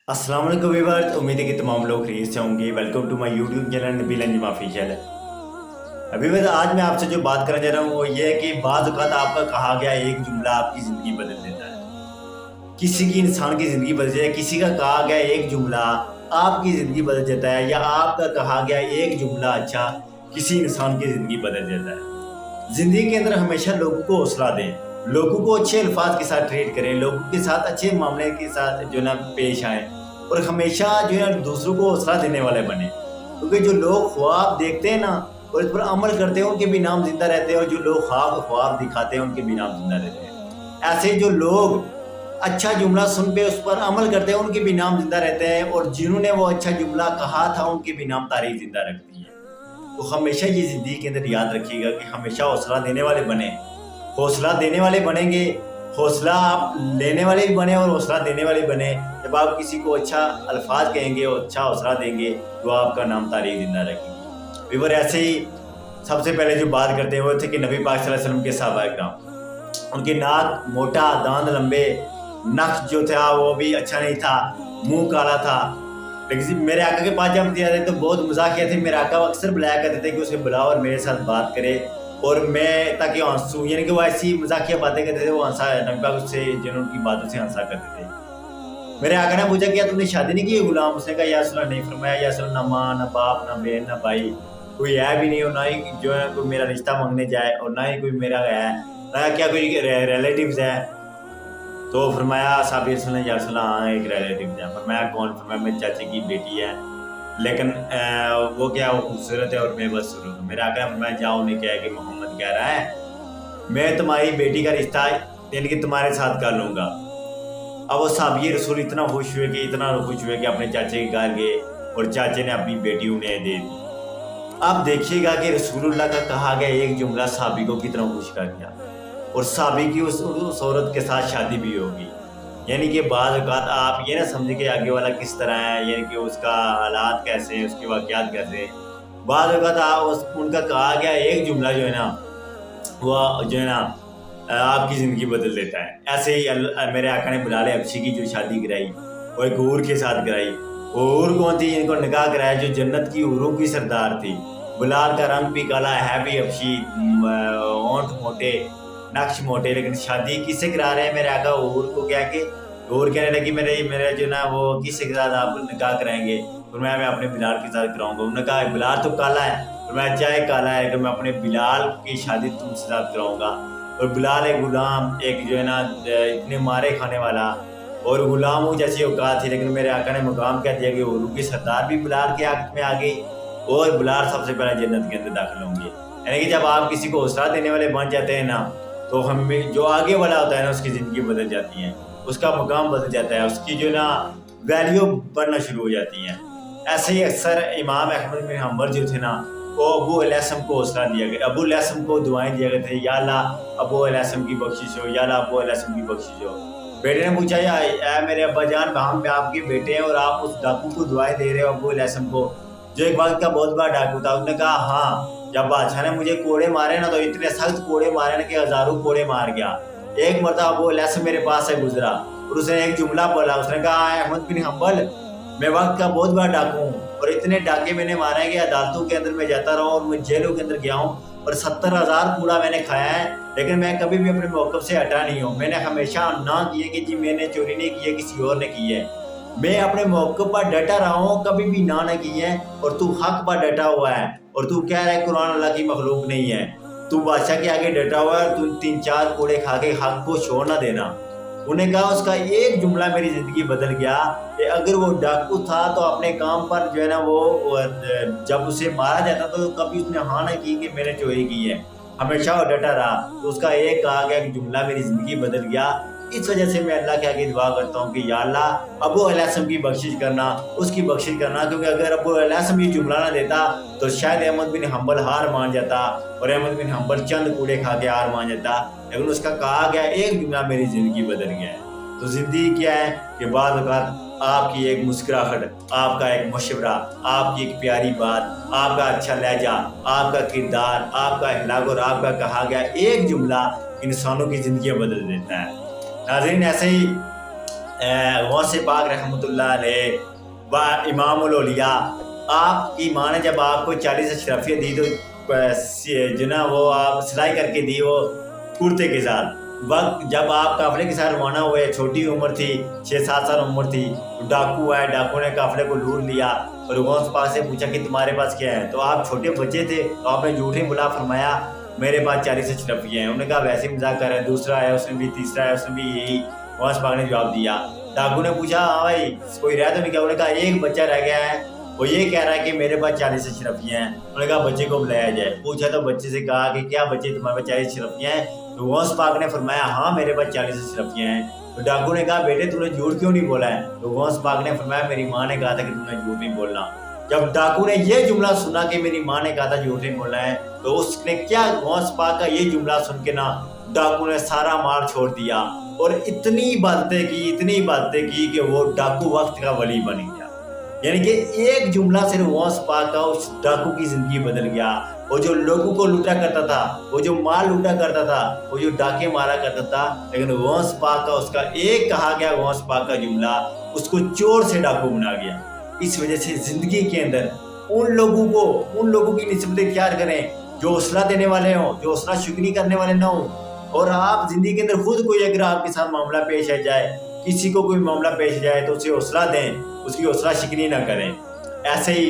अस्सलाम वालेकुम व्यूअर्स, उम्मीद है कि तमाम लोग खैरियत से होंगे। Welcome to my YouTube channel Nabeel Anjum official. अभी बस आज मैं आपसे जो बात करना चाह रहा हूँ वो ये है कि बाज़ औक़ात आपका कहा गया एक जुमला आपकी ज़िंदगी बदल देता है। किसी की इंसान की ज़िंदगी बदल जाए, किसी का कहा गया एक जुमला आपकी ज़िंदगी बदल देता है, या आपका कहा गया एक जुमला किसी इंसान की ज़िंदगी बदल देता है। ज़िंदगी के अंदर हमेशा लोगों को हौसला दें, लोगों को अच्छे अल्फाज के साथ ट्रीट करें, लोगों के साथ अच्छे मामले के साथ जो ना पेश आएँ, और हमेशा जो है दूसरों को हौसला देने वाले बने। क्योंकि जो लोग ख्वाब देखते हैं ना और इस पर अमल करते हैं, उनके भी नाम जिंदा रहते हैं, और जो लोग ख्वाब दिखाते हैं उनके भी नाम जिंदा रहते हैं। ऐसे जो लोग अच्छा जुमला सुन पे उस पर अमल करते हैं उनके भी नाम जिंदा रहते हैं, और जिन्होंने वो अच्छा जुमला कहा था उनके भी नाम तारीख जिंदा रखती है। तो हमेशा ये ज़िंदगी के अंदर याद रखिएगा कि हमेशा हौसला देने वाले बने। हौसला देने वाले बनेंगे, हौसला आप लेने वाले भी बने और हौसला देने वाले बने। जब आप किसी को अच्छा अल्फाज कहेंगे और अच्छा हौसला देंगे तो आपका नाम तारीख जिंदा रखेगी। व्यूअर, ऐसे ही सबसे पहले जो बात करते हैं वो थे कि नबी पाक सल्लल्लाहु अलैहि वसल्लम के सहाबा-ए-किराम, उनके नाक मोटा, दांत लंबे, नक्श जो था वो भी अच्छा नहीं था, मुंह काला था। लेकिन मेरे आका के पास जब जाते तो बहुत मजाकिया थे। मेरे आका अक्सर बुलाया करते थे कि उसे बुलाओ और मेरे साथ बात करे, और मैं ताकि हंसूं, यानी कि वो ऐसी मजाकिया बातें करते थे, वो हंसा नबी पाक उससे जिन उनकी बातों से हंसा करते थे। मेरे आका ने पूछा कि तुमने शादी नहीं की है गुलाम? उसने कहा या रसूल अल्लाह, नहीं। फरमाया या रसूल अल्लाह, ना माँ ना बाप ना बहन ना भाई कोई है भी नहीं, और ना ही जो है कोई मेरा रिश्ता मांगने जाए, और ना ही कोई मेरा है, ना क्या कोई रिलेटिव्स है। तो फरमाया साहब रसूल ने, या रसूल अल्लाह, हाँ एक रिलेटिव है। फरमाया कौन? फरमाया मेरे चाचे की बेटी है, लेकिन वो क्या, वो खूबसूरत है और मैं बस शुरू हूँ। मेरे आका ने फरमाया जाओ, उन्हें क्या है कि मोहम्मद कह रहा है मैं तुम्हारी बेटी का रिश्ता यानी कि तुम्हारे साथ कर लूँगा। अब वो साहब रसूल इतना खुश हुए कि अपने चाचे के घर गए और चाचे ने अपनी बेटी उन्हें दे दी। अब देखिएगा कि रसूलुल्लाह का कहा गया एक जुमला साहबी को कितना खुश कर दिया, और साहबी की उस औरत के साथ शादी भी होगी। यानी कि बाज़ औक़ात आप ये ना समझे कि आगे वाला किस तरह है, यानी कि उसका हालात कैसे हैं, उसके वाक़यात कैसे हैं। बाज़ औक़ात उनका कहा गया एक जुमला जो है ना वो जो है ना आपकी ज़िंदगी बदल देता है। ऐसे ही मेरे आका ने बिलाल हबशी की जो शादी कराई वो एक हूर के साथ कराई। वो हूर कौन थी? इनको निकाह कराया जो जन्नत की हूरों की सरदार थी। बिलाल का रंग भी काला है भी हबशी, होंठ मोटे, नक्श मोटे, लेकिन शादी किससे करा रहे हैं मेरे आका? हूर को क्या कि हूर कहने लगी मेरे जो ना वो किससे के साथ आप निकाह कराएंगे? तो मैं अपने बिलाल के साथ कराऊंगा। उन्होंने कहा बिलाल तो काला है, तो मैं चाहे काला है कि मैं अपने बिलाल की शादी तुमसे साथ कराऊंगा। और बिलाल एक गुलाम, एक जो है ना इतने मारे खाने वाला और गुलामों जैसी औकात थी, लेकिन मेरे आका ने मुकाम कह दिया कि हुरूं की सरदार भी बिलाल के हक में आ गई, और बिलाल सबसे पहले जन्नत के अंदर दाखिल होंगे। यानी कि जब आप किसी को हौसला देने वाले बन जाते हैं ना, तो हमें जो आगे वाला होता है ना उसकी ज़िंदगी बदल जाती है, उसका मुकाम बदल जाता है, उसकी जो ना वैल्यू बढ़ना शुरू हो जाती है। ऐसे ही अक्सर इमाम अहमद बिन हंबल जो थे ना, वो अबू अलैसम को हौसला दिया गया, अबू अलैसम को दुआएं दिया गए थे, या अल्लाह अबू अलैसम की बख्शिश हो, या अल्लाह अबू अलैसम की बख्शिश हो। बेटे ने पूछा या मेरे अब्बा जान, हम पे आपके बेटे हैं और आप उस डाकू को दुआएं दे रहे हो, अबू अलैसम को, जो एक वक्त का बहुत बड़ा डाकू था। उसने कहा हाँ, जब बादशाह ने मुझे कोड़े मारे ना, तो इतने सख्त कोड़े मारे ना कि हजारों कोड़े मार गया। एक मरतबा अबू अलैसम मेरे पास से गुजरा और उसने एक जुमला बोला, उसने कहा अहमद बिन हंबल, मैं वक्त का बहुत बड़ा डाकू हूँ, और इतने डाके मैंने मारे हैं कि अदालतों के अंदर मैं जाता रहा हूँ और मैं जेलों के अंदर गया हूँ, और 70,000 कूड़ा मैंने खाया है, लेकिन मैं कभी भी अपने मौक़िफ़ से हटा नहीं हूँ। मैंने हमेशा ना किए कि जी मैंने चोरी नहीं की है, किसी और ने की है। मैं अपने मौक़िफ़ पर डटा रहा हूँ, कभी भी ना की है, और तू हक पर डटा हुआ है, और तू कह रहा है कुरान अल्लाह की मखलूक नहीं है। तू बादशाह के आगे डटा हुआ है, तू 3-4 कूड़े खा के हक को छोड़ ना देना। उन्हें कहा उसका एक जुमला मेरी ज़िंदगी बदल गया कि अगर वो डाकू था तो अपने काम पर जो है ना वो जब उसे मारा जाता तो कभी उसने हाँ ना की कि मैंने चोरी की है, हमेशा वो डटा रहा। तो उसका एक कहा गया कि जुमला मेरी ज़िंदगी बदल गया। इस वजह से मैं अल्लाह के आगे दुआ करता हूँ कि या अल्लाह अबू अलैसम की बख्शिश करना, उसकी बख्शिश करना, क्योंकि अगर अबू अलैसम ये जुमला ना देता तो शायद अहमद बिन हंबल हार मान जाता, और अहमद बिन हंबल चंद कूड़े खा के हार मान जाता। लेकिन उसका कहा गया एक जुमला मेरी ज़िंदगी बदल गया है। तो ज़िंदगी क्या है कि बाद औक़ात आपकी एक मुस्कुराहट, आपका एक मशवरा, आपकी एक प्यारी बात, आपका अच्छा लहजा, आपका किरदार, आपका अखलाक और आपका कहा गया एक जुमला इंसानों की ज़िंदगियाँ बदल देता है। नाज़रीन, ऐसे ही गौस पाक रहमतुल्लाह अलैह व इमामुल औलिया, आपकी माँ ने जब आपको 40 अशरफियत दी तो जो ना वो आप सिलाई करके दी वो कुर्ते के साथ। वक्त जब आप काफले के साथ रवाना हुए, छोटी उम्र थी, 6-7 साल उम्र थी, डाकू आए, डाकू ने काफले को लूट लिया और गौस पाक से पूछा कि तुम्हारे पास क्या है। तो आप छोटे बच्चे थे तो आपने झूठ नहीं बोला, फरमाया मेरे पास 40 अशरफियाँ हैं। उन्होंने कहा वैसे मजाक कर रहे हैं। दूसरा है उसने भी, तीसरा है उसने भी, यही गौस पाक ने जवाब दिया। डाकू ने पूछा हाँ भाई कोई रह तो नहीं गया। उन्होंने कहा एक बच्चा रह गया है, वो ये कह रहा है कि मेरे पास 40 अशरफियाँ हैं। उन्होंने कहा बच्चे को बुलाया जाए। पूछा तो बच्चे से कहा कि क्या बच्चे तुम्हारे पास 40 अशरफियाँ हैं। तो गौस पाक ने फरमाया हाँ मेरे पास 40 अशरफियाँ हैं। तो डाकू ने कहा बेटे तूने झूठ क्यों नहीं बोला है। तो गौस पाक ने फरमाया मेरी माँ ने कहा था कि तूने झूठ नहीं बोलना। जब डाकू ने ये जुमला सुना कि मेरी माँ ने कहा था झूठ नहीं बोलना है, तो उसने क्या गौस पाक का ये जुमला सुन के ना डाकू ने सारा माल छोड़ दिया और इतनी बातें की कि वो डाकू वक्त का वली बन गया। यानी कि एक जुमला सिर्फ गौस पाक का उस डाकू की जिंदगी बदल गया। वो जो लोगों को लूटा करता था, वो जो माल लूटा करता था, वो जो डाके मारा करता था, लेकिन गौस पाक का उसका एक कहा गया गौस पाक का जुमला उसको चोर से डाकू बना गया। इस वजह से जिंदगी के अंदर उन लोगों की निस्बत इख्तियार करें जो हौसला देने वाले हों, जो हौसला शुक्री करने वाले ना हों। और आप जिंदगी के अंदर खुद कोई अगर आपके साथ मामला पेश आ जाए, किसी को कोई मामला पेश जाए तो उसे हौसला दें, उसकी हौसला शिकनी ना करें। ऐसे ही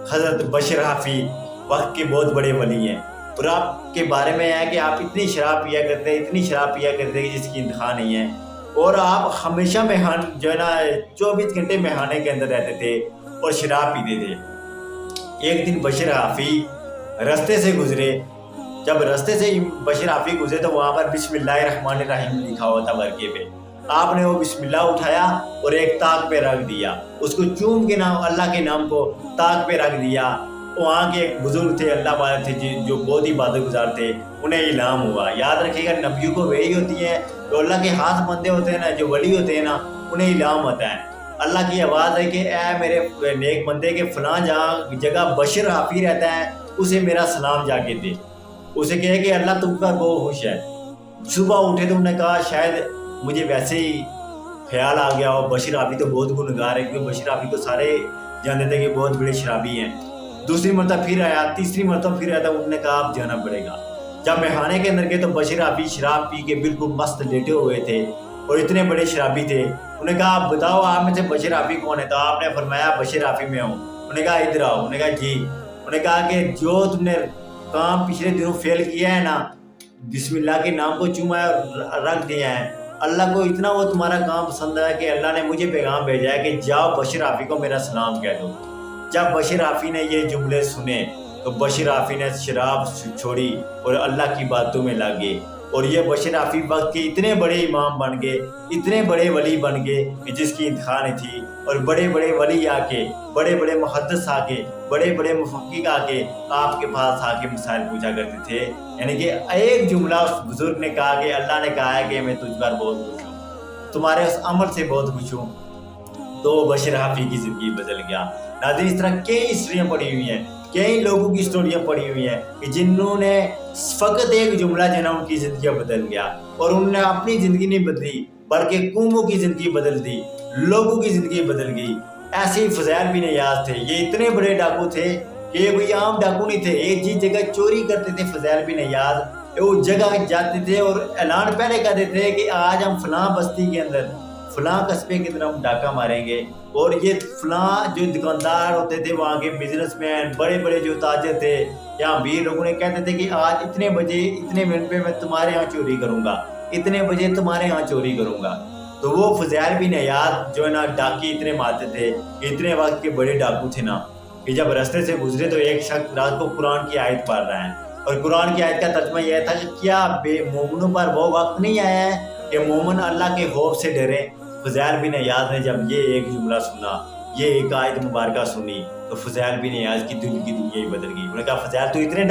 हजरत बशीर हाफी वक्त के बहुत बड़े वली हैं और आपके बारे में है कि आप इतनी शराब पिया करते कि जिसकी इंतहा नहीं है। और आप हमेशा मेहमान जो है ना 24 घंटे मेहमाने के अंदर रहते थे और शराब पीते थे। एक दिन बशीर हाफी रास्ते से गुजरे। जब रास्ते से बशीर हाफी गुजरे तो वहाँ पर बिस्मिल्लाहिर्रहमानिर्रहीम लिखा हुआ था वर्के पे। आपने वो बिस्मिल्लाह उठाया और एक ताक पे रख दिया, उसको चूम के नाम अल्लाह के नाम को ताक पे रख दिया। वहाँ के एक बुजुर्ग थे, अल्लाह वाले थे जो बहुत ही इबादत गुजार थे, उन्हें इल्हाम हुआ। याद रखिएगा नबियों को वही होती है तो अल्लाह के हाथ बंदे होते हैं ना, जो वली होते हैं ना, उन्हें इल्हाम होता है। अल्लाह की आवाज़ है कि ऐ मेरे नेक बंदे के फलां जगह बशीर हाफी रहता है, उसे मेरा सलाम जाके दे। उसे कहे कि अल्लाह तुम पर बहुत खुश है। सुबह उठे तो उन्होंने कहा शायद मुझे वैसे ही ख्याल आ गया हो, बशीर हाफी तो बहुत गुनहगार है, क्योंकि बशीर हाफी को सारे जानते थे कि बहुत बड़े शराबी हैं। दूसरी मरतबा फिर आया, तीसरी मरतबा फिर आया तो उन्होंने कहा आप जाना पड़ेगा। जब मेहाने के अंदर गए तो बशीर हाफी शराब पी के बिल्कुल मस्त लेटे हुए थे और इतने बड़े शराबी थे। उन्होंने कहा आप बताओ आप में से बशीर हाफी कौन है। तो आपने फरमाया बशीर हाफी में हूँ। उन्होंने कहा इधर आओ। उन्होंने कहा जी। उन्होंने कहा कि जो तुमने काम पिछले दिनों फेल किया है ना, बिस्मिल्लाह के नाम को चूमा रख दिया है, अल्लाह को इतना वो तुम्हारा काम पसंद है कि अल्लाह ने मुझे पैगाम भेजा है कि जाओ बशीर हाफी को मेरा सलाम कह दो। जब बशीर हाफी ने ये जुमले सुने तो बशीर हाफी ने शराब छोड़ी और अल्लाह की बातों में लग गए। और ये बशीर हाफी वक्त के इतने बड़े इमाम बन गए, इतने बड़े वली बन गए कि जिसकी इंतहा नहीं थी। और बड़े बड़े वली आके, बड़े बड़े मुहद्दिस आके, बड़े बड़े मुफक्किक आके आपके पास आके मसाइल पूछा करते थे। यानी कि एक जुमला उस बुजुर्ग ने कहा कि अल्लाह ने कहा है कि मैं तुझ पर बहुत खुश हूँ, तुम्हारे उस अमल से बहुत खुश हूँ, तो बशीर हाफी की जिंदगी बदल गया। नाज़रीन इस तरह कई हिस्ट्रियाँ पड़ी हुई हैं, कई लोगों की स्टोरियाँ पड़ी हुई हैं कि जिन्होंने फकत एक जुमला जो ना उनकी जिंदगी बदल गया। और उन्होंने अपनी जिंदगी नहीं बदली बल्कि कौमों की जिंदगी बदल दी, लोगों की जिंदगी बदल गई। ऐसे ही फज़ैल बिन इयाज़ थे, ये इतने बड़े डाकू थे कि ये कोई आम डाकू नहीं थे। एक जिस जगह चोरी करते थे फज़ैल बिन इयाज़, वो जगह जाते थे और ऐलान पहले कर देते थे कि आज हम फलां बस्ती के अंदर फलां कस्बे की तरफ हम डाका मारेंगे। और ये फलां जो दुकानदार होते थे, वहाँ के बिजनेसमैन, बड़े बड़े जो ताजर थे, यहाँ भी लोगों ने कहते थे कि आज इतने बजे इतने मिनट पे मैं तुम्हारे यहाँ चोरी करूँगा, इतने बजे तुम्हारे यहाँ चोरी करूँगा। तो वो फज़ैल बिन इयाज़ जो है ना डाकी इतने मारते थे, इतने वक्त के बड़े डाकू थे ना कि जब रास्ते से गुजरे तो एक शख्स रात को कुरान की आयत पढ़ रहा है। और कुरान की आयत का तर्जुमा यह था कि क्या मोमिनों पर वो वक्त नहीं आया है कि मोमिन अल्लाह के खौफ से डरे। फज़ैल बिन इयाज़ ने जब ये एक जुमला सुना, ये एक आयत मुबारका सुनी, तो फज़ैल बिन इयाज़ की दिल की दुनिया ही बदल गई। उन्होंने कहा फज़ैल तू इतने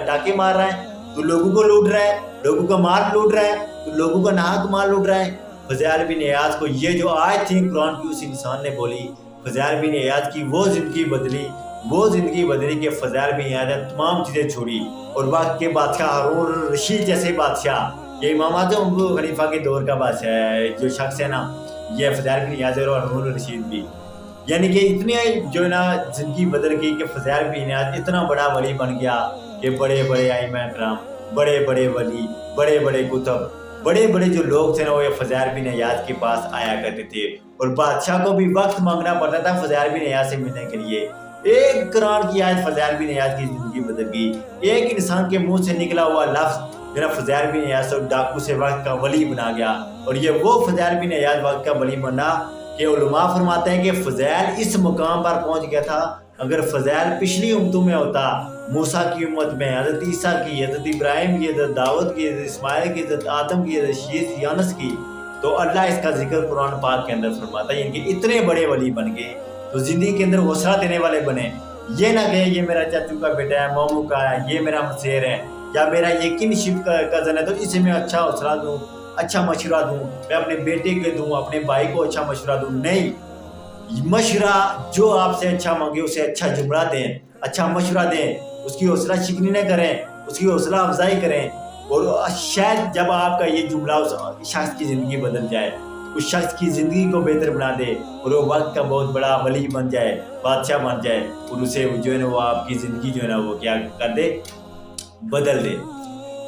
डाके मार रहा है, तू लोगों को लूट रहा है, लोगों का माल लूट रहा है, तू लोगों का नाहक माल लूट रहा है। फज़ैल बिन इयाज़ को ये जो आयत थी कुरान की उस इंसान ने बोली, फज़ैल बिन इयाज़ की वो ज़िंदगी बदली कि फज़ैल बिन इयाज़ ने तमाम चीज़ें छोड़ी। और वक्त के बादशाह हारून रशीद जैसे बादशाह, ये इमाम आज़म अबू हनीफा के दौर का बादशाह है, जो शख्स है ना, ये फज़ैल बिन याज़ और हारून रशीद भी, यानी कि इतने जो है ना ज़िंदगी बदल गई कि फज़ैल बिन याज़ इतना बड़ा वली बन गया कि बड़े बड़े आइमाए किराम, बड़े बड़े वली, बड़े बड़े कुतुब, बड़े बड़े जो लोग थे ना वो ये फज़ैल बिन याज़ के पास आया करते थे, और बादशाह को भी वक्त मांगना पड़ता था फज़ैल बिन याज़ से मिलने के लिए। एक कुरान की आयत फज़ैल बिन याज़ की ज़िंदगी बदल गई। एक इंसान के मुंह से निकला हुआ लफ्ज़ मेरा फज़ैल बिन याज़ को डाकू से वक्त का वली बना गया, और ये वो फज़ैल बिन याज़ वक्त का वली बना कि उलमा फरमाते हैं कि फज़ैल इस मुकाम पर पहुंच गया था। अगर फज़ैल पिछली उम्मतों में होता, मूसा की उम्मत में, हज़रत ईसा की, हज़रत इब्राहिम की, हज़रत दाऊद की, हज़रत इस्माइल की, हज़रत आदम की, हज़रत शीस यानस की, तो अल्लाह इसका जिक्र कुरान पाक के अंदर फरमाता है। इनके इतने बड़े वली बन गए तो ज़िंदगी के अंदर हौसला देने वाले बने। ये ना कहे ये मेरा चाचू का बेटा है, मामू का है, ये मेरा मसेर है, या मेरा ये किनशिप का कज़न है तो इसे मैं अच्छा हौसला दूँ, अच्छा मशवरा दूँ, मैं अपने बेटे को दूँ, अपने भाई को अच्छा मशवरा दूँ। नहीं, मशवरा जो आपसे अच्छा मांगे उसे अच्छा जुमला दें, अच्छा मशवरा दें, उसकी हौसला शिकनी न करें, उसकी हौसला अफजाई करें, और शायद जब आपका ये जुमला उस शख्स की ज़िंदगी बदल जाए, उस शख्स की ज़िंदगी को बेहतर बना दे, और वो वक्त का बहुत बड़ा वली बन जाए, बादशाह बन जाए, और उसे जो है ना वो आपकी ज़िंदगी जो है ना वो क्या कर दे, बदल दे।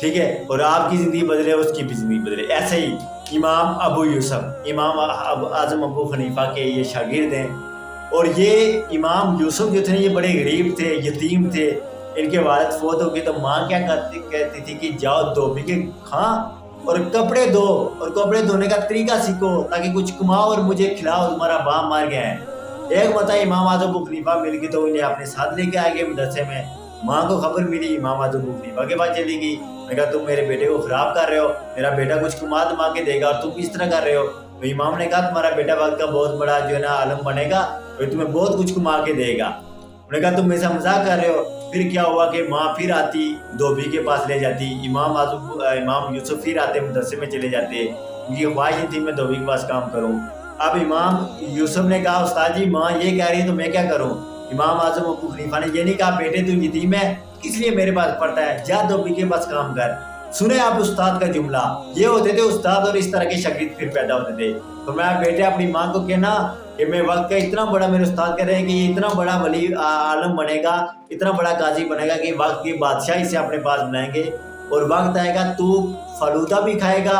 ठीक है, और आपकी ज़िंदगी बदले उसकी भी ज़िंदगी बदले। ऐसे ही इमाम अबू यूसुफ, इमाम आज़म अबू हनीफा के ये शागिर्द हैं, और ये इमाम यूसुफ जो थे ये बड़े गरीब थे, यतीम थे। इनके वालिद फौत हो गए तो माँ क्या कहती थी कि जाओ धोबी के खां और कपड़े धो, और कपड़े धोने का तरीका सीखो ताकि कुछ कमाओ और मुझे खिलाओ, तुम्हारा बाप मार गया है। एक मता इमाम आज़म अबू हनीफा मिल गई तो इन्हें अपने साथ लेके आ गए मदरसे में। माँ को खबर मिली, इमाम आज़म अबू हनीफा के पास चली गई। मैं कहा तुम मेरे बेटे को खराब कर रहे हो, मेरा बेटा कुछ कमा दमा के देगा और तुम इस तरह कर रहे हो। तो इमाम ने कहा तुम्हारा बेटा वक्त का बहुत बड़ा जो है ना आलम बनेगा, तो तुम्हें बहुत कुछ कमा के देगा। उन्होंने कहा तुम मेरे साथ मजाक कर रहे हो। फिर क्या हुआ कि माँ फिर आती, धोबी के पास ले जाती, इमाम यूसुफ फिर आते, मदरसे में चले जाते। उनकी ख्वाहिश थी मैं धोबी के पास काम करूँ। अब इमाम यूसुफ ने कहा उस्ताद जी माँ ये कह रही है तो मैं क्या करूँ। इमाम आज़म अबू हनीफा ने ये नहीं कहा बेटे तू यतीम है इसलिए मेरे पास पढ़ता है, जा धोबी के पास काम कर। सुने आप उस्ताद का जुमला, ये होते थे उस्ताद, और इस तरह के शागिर्द फिर पैदा होते थे। तो मैं बेटे अपनी माँ को कहना कि मैं वक्त का इतना बड़ा, मेरे उस्ताद कह रहे हैं कि ये इतना बड़ा वली आलम बनेगा, इतना बड़ा गाजी बनेगा कि वक्त की बादशाही से अपने पास बनाएंगे, और वक्त आएगा तू फलूदा भी खाएगा,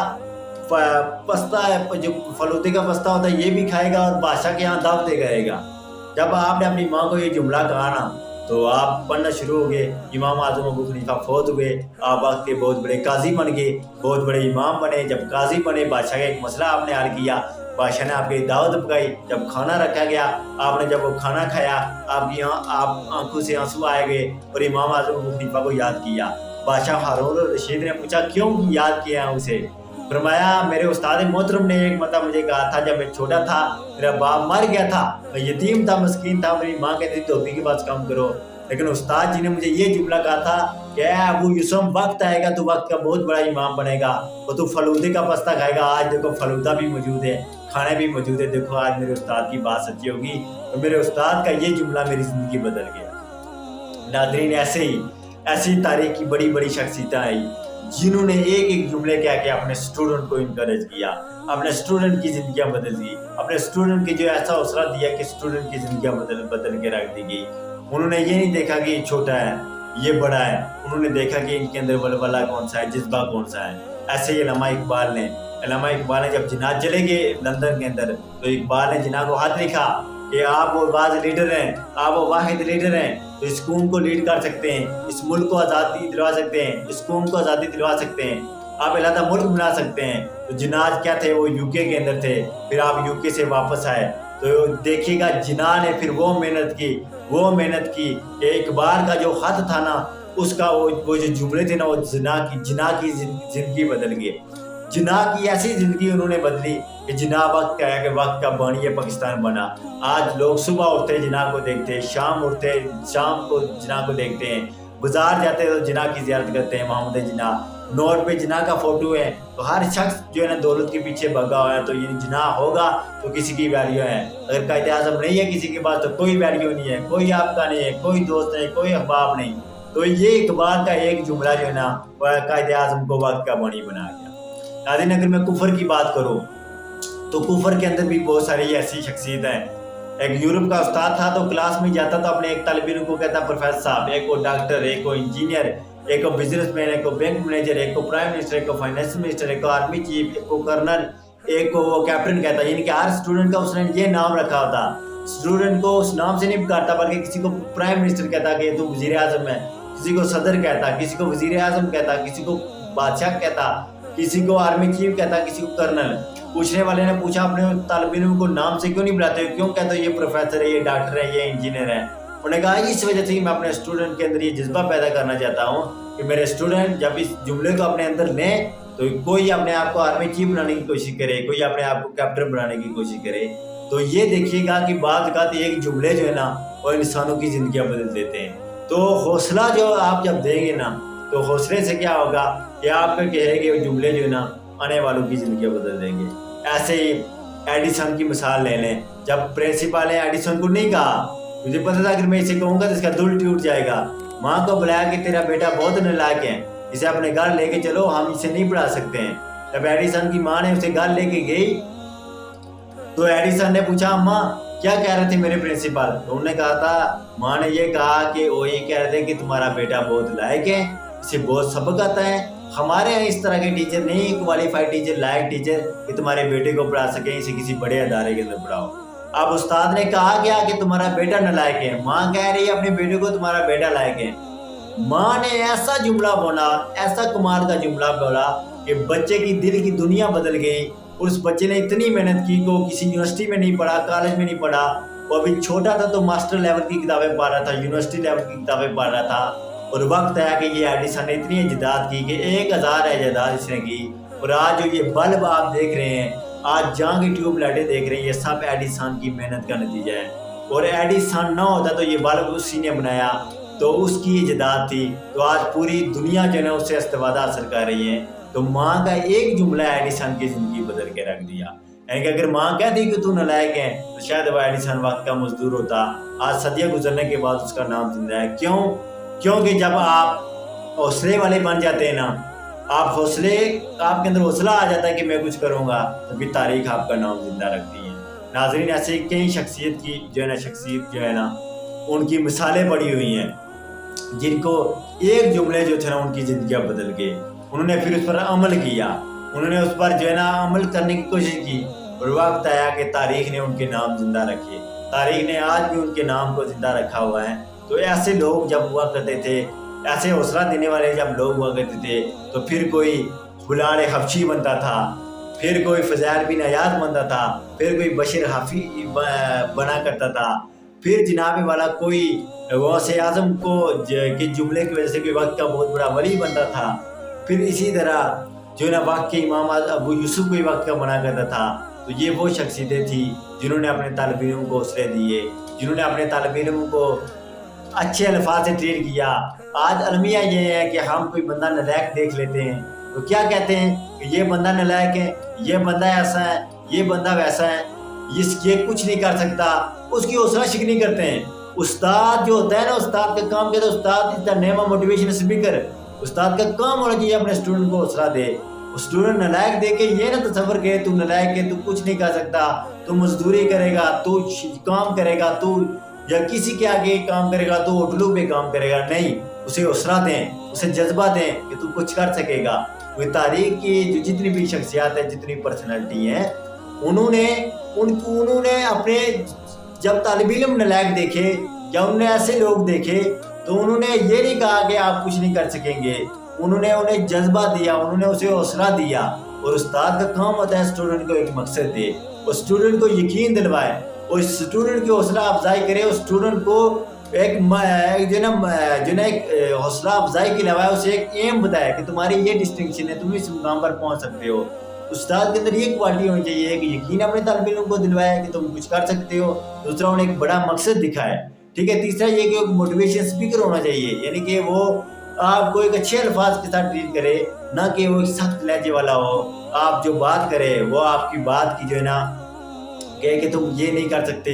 पस्ता जो फलूदे का पस्ता होता है ये भी खाएगा, और बादशाह के यहाँ दावतें करेगा। जब आपने अपनी माँ को ये जुमला कहा ना तो आप पढ़ना शुरू हो गए। इमाम आज़म अबू हनीफा फौत हुए, आप वक्त के बहुत बड़े काजी बन गए, बहुत बड़े इमाम बने। जब काजी बने बादशाह का एक मसला आपने हल किया, बादशाह ने आपकी दावत पकाई, जब खाना रखा गया आपने जब वो खाना खाया आपकी आप आंखों से आंसू आए गए और इमाम आज़म अबू हनीफा को याद किया। बादशाह हारून रशीद ने पूछा क्यों याद किया उसे। फरमाया मेरे उस्ताद मोहतरम ने एक मता मुझे कहा था जब मैं छोटा था, मेरा बाप मर गया था, मैं यतीम था, मस्कीन था, मेरी माँ कहती धोबी के पास काम करो, लेकिन उस्ताद जी ने मुझे ये जुमला कहा था कि अबू यूसुफ वक्त आएगा तो वक्त का बहुत बड़ा इमाम बनेगा, तो तू फलूदे का पस्ता खाएगा। आज देखो फलूदा भी मौजूद है, खाने भी मौजूद है। देखो आज मेरे उस्ताद की बात सच्ची होगी, तो मेरे उस्ताद का ये जुमला मेरी ज़िंदगी बदल गया। नाज़रीन ऐसी तारीख की बड़ी बड़ी शख्सियतें आई जिन्होंने एक एक जुमले कह के अपने स्टूडेंट को इनकरेज किया, अपने स्टूडेंट की जिंदगियां बदल दी, अपने स्टूडेंट की जो ऐसा हौसला दिया कि स्टूडेंट की जिंदगियां बदल के रख दी गई। उन्होंने ये नहीं देखा कि ये छोटा है ये बड़ा है, उन्होंने देखा कि इनके अंदर वलवला कौन सा है, जज्बा कौन सा है। ऐसे ही अल्लामा इकबाल ने जब जिन्ना चले गए लंदन के अंदर, तो इकबाल ने जिन्ना को हाथ लिखा कि आप वो वाज लीडर हैं, आप वो वाहिद लीडर हैं तो इस कौम को लीड कर सकते हैं, इस मुल्क को आज़ादी दिलवा सकते हैं, इस कौम को आज़ादी दिलवा सकते हैं, आप अलहदा मुल्क बना सकते हैं। तो जिन्ना क्या थे वो यूके के अंदर थे, फिर आप यूके से वापस आए तो देखिएगा जिन्ना ने फिर वो मेहनत की कि इकबाल का जो खत था ना उसका वो जो जुमले थे ना वो जिन्ना की जिंदगी बदल गई। जिन्ना की ऐसी जिंदगी उन्होंने बदली कि जिन्ना वक्त का है कि वक्त का बानी पाकिस्तान बना। आज लोग सुबह उठते जिन्ना को देखते हैं, शाम को जिन्ना को देखते हैं, बाजार जाते हैं तो जिन्ना की ज़ियारत करते हैं, मोहम्मद जिन्ना। नोट पे जिन्ना का फोटो है तो हर शख्स जो है ना दौलत के पीछे भगा हुआ है, तो ये जिन्ना होगा तो किसी की वैल्यू है, अगर कायद आज़म नहीं है किसी के पास तो कोई वैल्यू नहीं है, कोई आपका नहीं है, कोई दोस्त नहीं, कोई अहबाब नहीं। तो ये इकबाल का एक जुमला जो है ना वह कायद आज़म को वक्त का बानी बना गया। नाज़रीन अगर मैं कुफर की बात करूँ तो कुफर के अंदर भी बहुत सारी ऐसी शख्सियत हैं। एक यूरोप का उस्ताद था, तो क्लास में जाता तो अपने एक तालिब इल्म को कहता, प्रोफेसर साहब, एक को डॉक्टर, एक को इंजीनियर, एक को बिजनेसमैन, एक को बैंक मैनेजर, एक को प्राइम मिनिस्टर, एक को फाइनेंस मिनिस्टर, एक को आर्मी चीफ, एक को कर्नल, एक को वो कैप्टन कहता। यानी कि हर स्टूडेंट का उसने ये नाम रखा होता। स्टूडेंट को उस नाम से नहीं पुकारता, बल्कि किसी को प्राइम मिनिस्टर कहता कि तू वजीर आजम है, किसी को सदर कहता, किसी को वजीर आजम कहता, किसी को बादशाह कहता, किसी को आर्मी चीफ कहता, किसी को कर्नल। पूछने वाले ने पूछा अपने तालिब इल्म को नाम से क्यों नहीं बुलाते, क्यों कहते हो ये प्रोफेसर है, ये डॉक्टर है, ये इंजीनियर है। उन्होंने कहा इस वजह से मैं अपने स्टूडेंट के अंदर ये जज्बा पैदा करना चाहता हूँ कि मेरे स्टूडेंट जब इस जुमले को अपने अंदर लें तो कोई अपने आप को आर्मी चीफ बनाने की कोशिश करे, कोई अपने आप को कैप्टन बनाने की कोशिश करे। तो ये देखिएगा कि बात एक जुमले जो है ना वो इंसानों की जिंदगियां बदल देते हैं। तो हौसला जो आप जब देंगे ना, तो हौसले से क्या होगा कि आपके कहेंगे जुमले जो है ना आने वालों की जिंदगियां बदल देंगे। ऐसे ही एडिसन की मिसाल ले लें। जब प्रिंसिपल ने एडिसन को नहीं कहा, मुझे पता था अगर मैं इसे कहूँगा तो इसका दिल टूट जाएगा, माँ को बुलाया कि तेरा बेटा बहुत नालायक है, इसे अपने घर लेके चलो, हम इसे नहीं पढ़ा सकते हैं। जब एडिसन की माँ ने उसे घर लेके गई तो एडिसन ने पूछा, अम्मा क्या कह रहे थे मेरे प्रिंसिपल? तो उन्होंने कहा था, माँ ने ये कहा कि वो ये कह रहे थे कि तुम्हारा बेटा बहुत लायक है, इसे बहुत सबक आता है। हमारे यहाँ इस तरह के टीचर नहीं, क्वालिफाइड टीचर, लायक टीचर कि तुम्हारे बेटे को पढ़ा सके, इसे किसी बड़े अदारे के अंदर पढ़ाओ। अब उस्ताद ने कहा गया कि तुम्हारा बेटा नालायक है, माँ कह रही है अपने बेटे को तुम्हारा बेटा लायक है। माँ ने ऐसा जुमला बोला, ऐसा कमाल का जुमला बोला कि बच्चे की दिल की दुनिया बदल गई। उस बच्चे ने इतनी मेहनत की कि वो किसी यूनिवर्सिटी में नहीं पढ़ा, कॉलेज में नहीं पढ़ा, वो अभी छोटा था तो मास्टर लेवल की किताबें पढ़ रहा था, यूनिवर्सिटी लेवल की किताबें पढ़ रहा था। और वक्त आया कि ये एडिसन ने इतनी इजाद की कि 1000 इजादात इसने की। और आज जो ये बल्ब आप देख रहे हैं, आज जहाँ की ट्यूब लाइटें देख रहे हैं, ये सब एडिसन की मेहनत का नतीजा है। और एडिसन ना होता तो ये बल्ब उसी ने बनाया, तो उसकी इजाद थी। तो आज पूरी दुनिया जो है उससे इस्तेफादा हासिल कर रही है। तो माँ का एक जुमला एडिसन की जिंदगी बदल के रख दिया। यानी कि अगर माँ कहती कि तू नालायक है तो शायद वो एडिसन वक्त का मजदूर होता। आज सदियां गुजरने के बाद उसका नाम जिंदा है। क्यों? क्योंकि जब आप हौसले वाले बन जाते हैं ना, आप आपके अंदर हौसला आ जाता है कि मैं कुछ करूँगा, तो फिर तारीख आपका नाम जिंदा रखती है। नाज़रीन, ऐसे कई शख्सियत जो है ना उनकी मिसालें पड़ी हुई हैं, जिनको एक जुमले जो थे ना उनकी जिंदगियां बदल गए। उन्होंने फिर उस पर अमल किया, उन्होंने उस पर जो है ना अमल करने की कोशिश की, और वक्त आया कि तारीख ने उनके नाम जिंदा रखे। तारीख ने आज भी उनके नाम को जिंदा रखा हुआ है। तो ऐसे लोग जब हुआ करते थे, ऐसे हौसला देने वाले जब लोग हुआ करते थे, तो फिर कोई बुलाड़ हफ्शी बनता था, फिर कोई फज़ैल बिन अयाद बनता था, फिर कोई बशीर हाफी बना करता था, फिर जनाब वाला कोई गौसे आज़म को के जुमले की वजह से कोई वक्त का बहुत बड़ा वली बनता था। फिर इसी तरह जो ना वक्त के इमाम अबू यूसुफ कोई वक्त का बना करता था। तो ये वो शख्सियतें थी जिन्होंने अपने तालिब इल्म को हौसले दिए, जिन्होंने अपने तालिब इल्म को अच्छे अल्फाज से ट्रीट किया। आज अलमिया ये है कि हम कोई बंदा नालायक देख लेते हैं तो क्या कहते हैं कि ये बंदा नालायक है, ये बंदा ऐसा है, ये बंदा वैसा है, ये कुछ नहीं कर सकता, उसकी हौसला शिकनी करते हैं। उस्ताद जो होता है ना, उस्ताद का काम कहते हैं, उस्ताद is the name of motivation speaker. उस्ताद का काम होना चाहिए अपने स्टूडेंट को हौसला दे। स्टूडेंट नालायक दे के ये ना तसव्वुर करे तू नालायक है, तू कुछ नहीं कर सकता, तू मजदूरी करेगा, तू काम करेगा, तू या किसी के आगे काम करेगा, तू होटलों पे काम करेगा। नहीं, उसे हौसला दें, उसे जज्बा दें कि तू कुछ कर सकेगा। वो तारीख की जो जितनी भी शख्सियात है, जितनी पर्सनैलिटी हैं, उन्होंने अपने जब तालिब इल्म नालायक देखे या उन्होंने ऐसे लोग देखे तो उन्होंने ये नहीं कहा कि आप कुछ नहीं कर सकेंगे, उन्होंने उन्हें जज्बा दिया, उन्होंने उसे हौसला दिया। और उस्ताद का काम होता है स्टूडेंट को एक मकसद दे, और स्टूडेंट को यकीन दिलवाए, और स्टूडेंट की हौसला अफजाई करे, और स्टूडेंट को एक हौसला अफजाई के अलावा उसे एक एम बताए कि तुम्हारी ये डिस्टिंक्शन है, तुम इस मुकाम पर पहुंच सकते हो। उस्ताद के अंदर ये क्वालिटी होनी चाहिए कि यकीन अपने तालिब इल्म को दिलवाए कि तुम कुछ कर सकते हो। दूसरा, उन्हें एक बड़ा मकसद दिखाए, ठीक है। तीसरा ये कि मोटिवेशन स्पीकर होना चाहिए, यानी कि वो आपको एक अच्छे अल्फाज के साथ ट्रीट करे, ना कि वो एक सख्त लहजे वाला हो। आप जो बात करे वो आपकी बात की जो है ना कहे कि तुम ये नहीं कर सकते,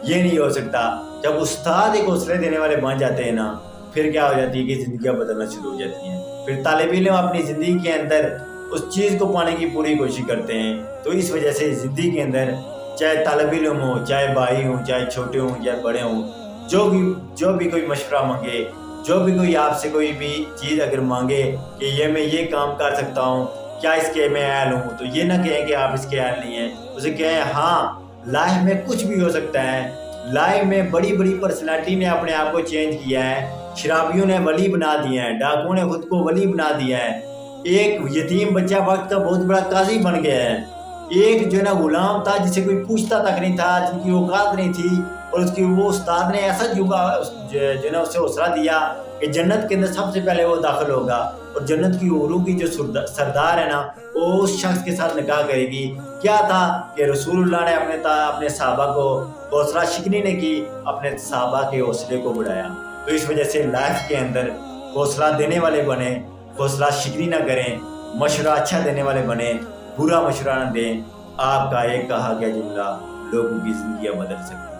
ये नहीं हो सकता। जब उस्ताद एक हौसले देने वाले बन जाते हैं ना, फिर क्या हो जाती है कि जिंदगियां बदलना शुरू हो जाती हैं। फिर तालिब इल्म अपनी ज़िंदगी के अंदर उस चीज़ को पाने की पूरी कोशिश करते हैं। तो इस वजह से ज़िंदगी के अंदर चाहे तालिब इल्म हो, चाहे भाई हों, चाहे छोटे हों, चाहे बड़े हों, जो भी कोई मशवरा मांगे, जो भी कोई आपसे कोई भी चीज़ अगर मांगे कि ये मैं ये काम कर सकता हूँ, क्या इसके मैं अहल हूँ, तो ये ना कहें कि आप इसके अहल नहीं हैं। उसे कहें हाँ, लाइफ में कुछ भी हो सकता है। लाइफ में बड़ी बड़ी पर्सनालिटी ने अपने आप को चेंज किया है। शराबियों ने वली बना दिया है, डाकुओं ने खुद को वली बना दिया है। एक यतीम बच्चा वक्त का बहुत बड़ा काजी बन गया है। एक जो है ना गुलाम था जिसे कोई पूछता तक नहीं था, जिनकी औकात नहीं थी, और उसकी वो उस्ताद ने ऐसा जुगा जो ना उसे हौसला दिया कि जन्नत के अंदर सबसे पहले वो दाखिल होगा, और जन्नत की हूरों की जो सरदार है ना, वो उस शख्स के साथ निकाह करेगी। क्या था कि रसूलुल्लाह ने अपने सहाबा को हौसला शिकनी ने की, अपने सहाबा के हौसले को बढ़ाया। तो इस वजह से लाइफ के अंदर हौसला देने वाले बने, हौसला शिकनी ना करें, मशवरा अच्छा देने वाले बने, बुरा मशवरा ना दें। आपका एक कहा गया जुमला लोगों की जिंदगियां बदल सकती है।